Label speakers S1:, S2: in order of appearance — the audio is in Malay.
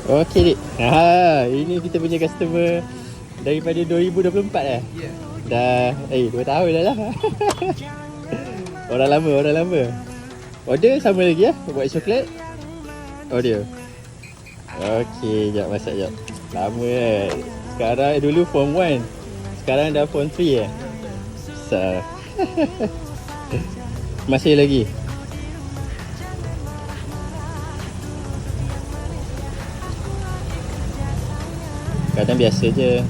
S1: Okey dik. Ini kita punya customer daripada 2024
S2: Ya.
S1: Dah 2 tahun dah lah. Orang lama. Order sama lagi buat coklat. Order. Okey, jap masak jap. Lama Sekarang dulu form 1. Sekarang dah form 3 Besar. Masih lagi. Kadang biasa je.